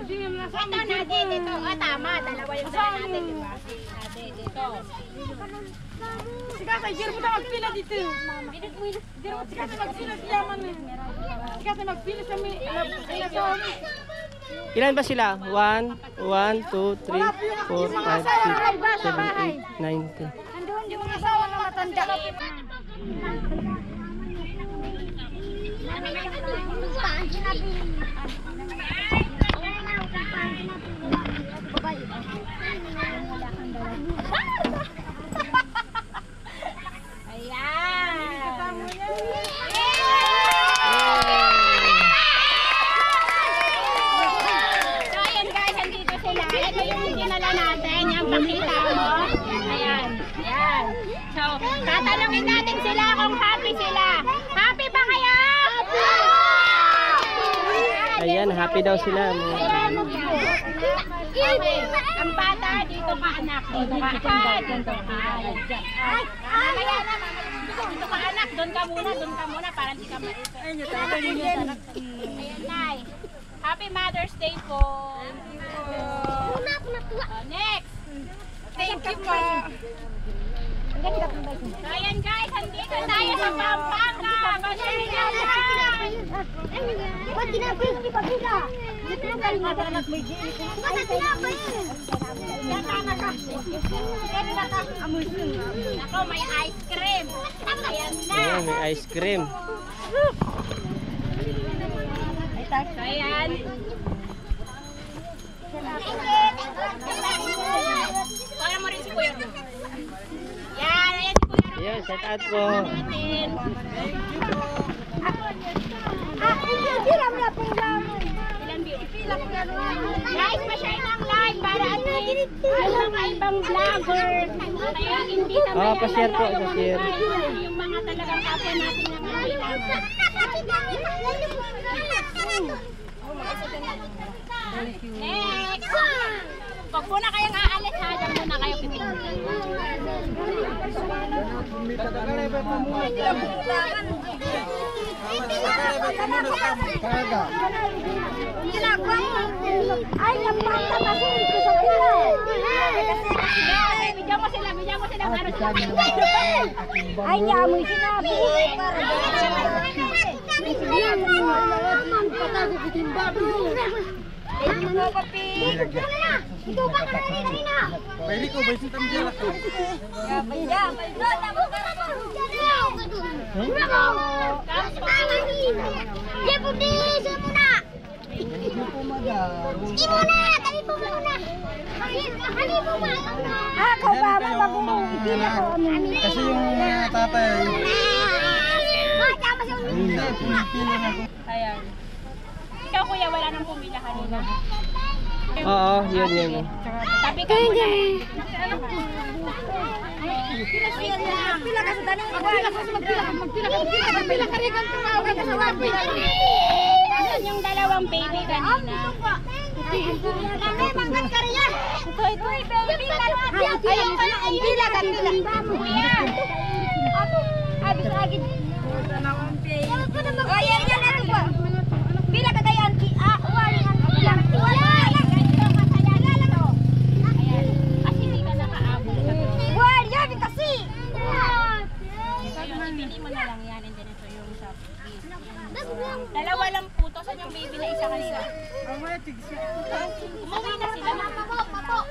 Ito natin, ito. Ah, tama. Dalawa yung dala natin, di ba? Natin, dito. Sige, Jer mo na magpila dito. Jer mo sige magpila sa yaman eh. Sige magpila sa mi. Ilan ba sila? 1, 2, 3, 4, 5, 6, 7, 8, 9, 10. Andun yung mga asawa na matanda. Pakita mo. Ayan. Ayan. So, tatanungin natin sila kung happy sila. Happy ba kayo? Ayan, happy daw sila. Okay. Ang bata, dito ka anak. Dito ka anak. Dito ka anak. Doon ka muna. Para hindi ka maipit. Ayan, Nay. Happy Mother's Day po. Next. Thank you po. So, ayan guys, andito tayo sa Pampanga. Pasensya na. Ba't ginagawa yung ipagkita? Dito yung galing na anak may gini. Ba't ginagawa yun? Ako, may ice cream. Ayan na. Ayan, may ice cream. So, ayan. Para mo rin si Kuya Ro. Yan, ayan si Kuya Ro. Ayan, shout out po. Ilan views? Guys, pa-share ng like para at least yung mga ibang vlogger kaya hindi na Oh, pa-share po, pa-share. Yung mga talagang kapwa natin na mga vlogger. Next! Pag po na kayong aalis ha, dyan muna kayo pipintin. Ay, napata kasi ito sa pila. Bigyan mo sila, para sila. Ay, niyamoy sinabi. Ikaw ba ka na? Pwede ko, baisin tayo dyan ako. Ako ba? Bago mo ipila ko. Kasi yung tatay. Ayan. Ikaw kuya, wala nang pumila kanina. Oo, yun. Tabi ka muna. Pila ka sa tanong. Magpila ka rin kang tumawag ka sa wapi. Asan yung dalawang baby kanina? Mangkat ka rin yan. Ito, baby. Ayun ka na. Pila ka pila. Kuya! Abis lagi. Oh, yan ito po. Pila ka tayo, auntie. Wala. Kasi hindi ka nakaabot. Wala, yan kasi. Ipili mo na lang yan and then ito yung sa dalawa lang po. Saan yung baby na isa kanila? Umuwi na sila.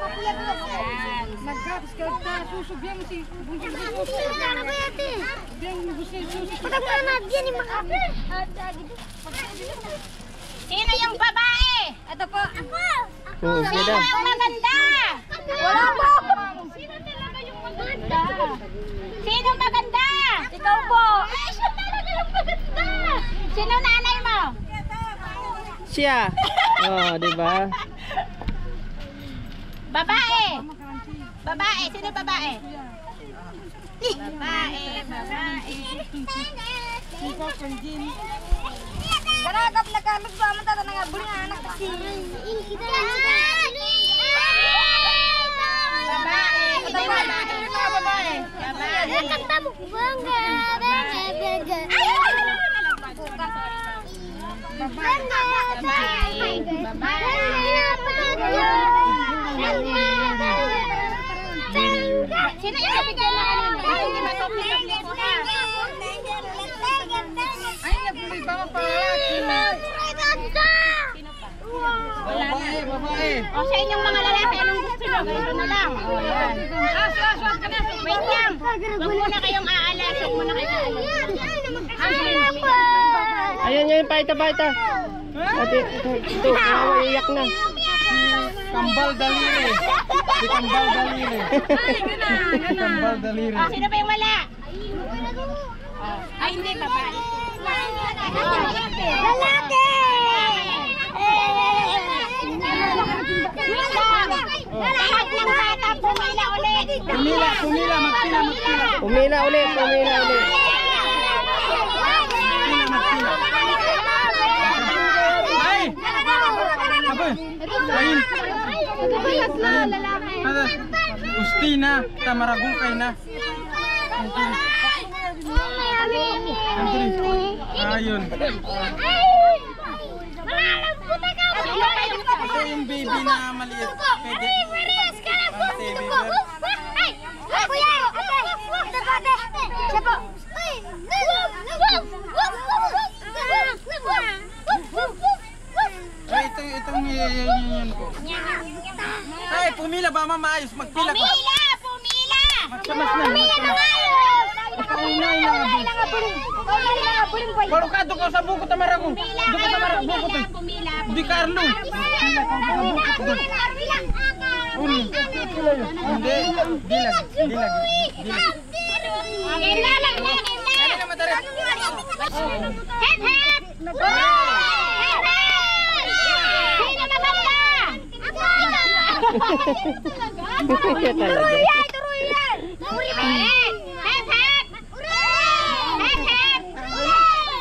Ayan. Nagkapis ka na susubyan si Bunjing Susu. Ano ba yate? Biyang Bunjing Susu. Patag na nagyan ni Makapi. Sino yung babae? Ito po. Ako. Oo, Sino sila. ang maganda? Wala po. Sino talaga yung maganda? Sino maganda? Ikaw po. Ay, siya talaga yung maganda. Sino nanay mo? Siya. Oh, di ba? Babae. Babae. Sino babae? Babae. Karagap na kami ba mata na nga buling anak kasi. Babae. Ito yung babae. Babae. Babae. Kanta mo bangga. Sino yung nabigyan na kanina? Hindi matupli-tupli ko ha. Ay, napuloy ba ang palaki? Babae. O sa inyong mga lalaki, anong gusto nyo? Ganito na lang. O yan. Aswag ka na. Wait lang. Huwag muna kayong aalas. Huwag muna kayong aalas. Ayan yan, paita. Ate, ito, kawawa, iyak na. Kambal daliri. Si Kambal daliri. Si Kambal daliri. O, sino pa yung wala? Ay, hindi babae. Lalaki! Wait lang. Lahat ng bata, pumila ulit. Pumila, magpila. Pumila ulit. Ay! Aboy! Lain! Ustina, tamaragul kay na. Ayun. Ito yung baby na maliit. Pwede. Ay, itong yun ko. Ay, pumila ba maayos? Magpila ko. Pumila! Magsamas na. Kalau ka doon ka sa buko tamaragul. Doon ka sa buko. Di Carlo. Hindi. Dilag. Okay na lang. Dali na madari. Hep! Sino maganda? Talaga. Hep!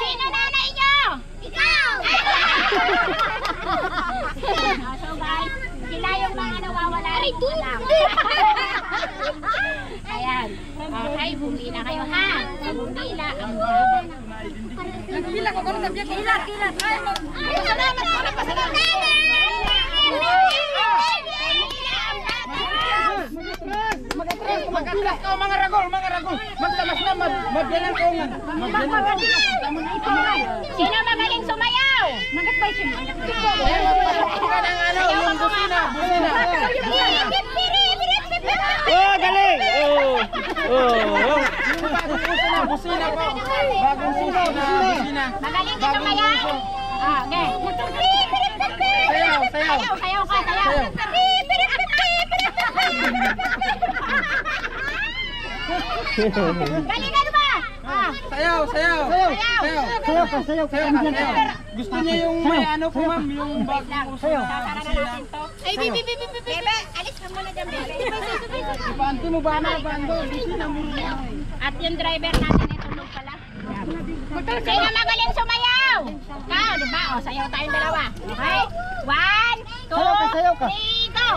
Sino nanay nyo? Ikaw! So guys, sila yung mga nawawala. Ay, ayan. Okay, bumila kayo ha. Bumila ang Nagpila ko kung sabihin. Kilat. ay, salamat. Magatilas ka mga ragol. Magtamas na madyanan ko nga. Sino magaling sumayaw? Yung busina. Oh, galing! Oh. Busina po. Bagong suso na busina. Magaling ka sumayaw? Okay. Sayaw ka. Galingan ba? Sayaw. Gusto niya yung may ano po ma'am, yung bagong uso na busina. Ay, bebe, alis ka muna dyan, bebe. Ipaanti mo ba na bando? Busina mo. At yung driver natin ay tulog pala. Sino magaling sumayaw? Ikaw, diba? O, sayaw tayong dalawa. Okay? 1, 2, 3, go!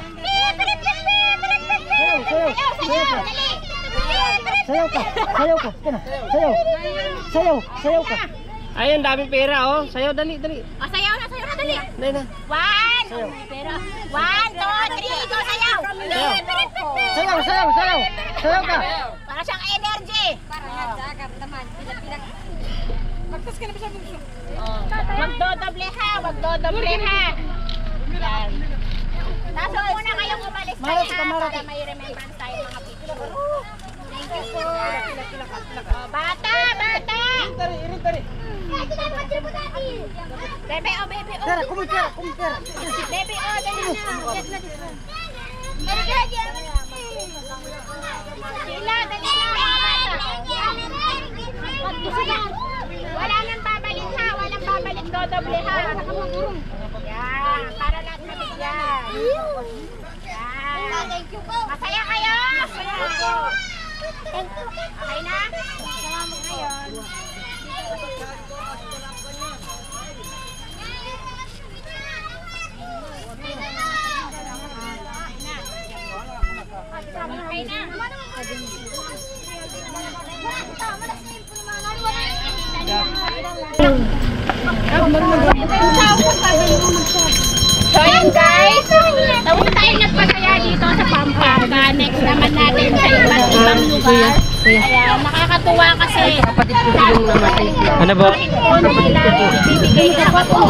Sayaw, dali! Sayaw ka. Ayun, daming pera, oh. Sayaw, dali. O, sayaw na, dali! Dali na. 1, 2, 3, go, sayaw! Sayaw ka. Para siyang energy! Magtas ka na ba sa bunso? Magdodoble ha! Yan. Tapos muna kayong umalis kayo ha, para may remembrance tayo mga picture. Thank you po. Bata! Tari. Bebe, oh. Tara, kumutera. Bebe, oh, dali na. Sila, dali na mga bata. Wala nang babalik ha, dodoble ha. Yan, para lahat mabigyan. Yan. Masaya kayo? Okay na? Salamat ngayon. Okay na. So yun guys, tapos tayo nagpasaya dito sa Pampanga. Next naman natin sa iba't ibang lugar. Ayan, nakakatuwa kasi Ano ba? bibigay na masaya.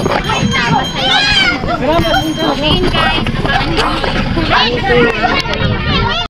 So yun guys,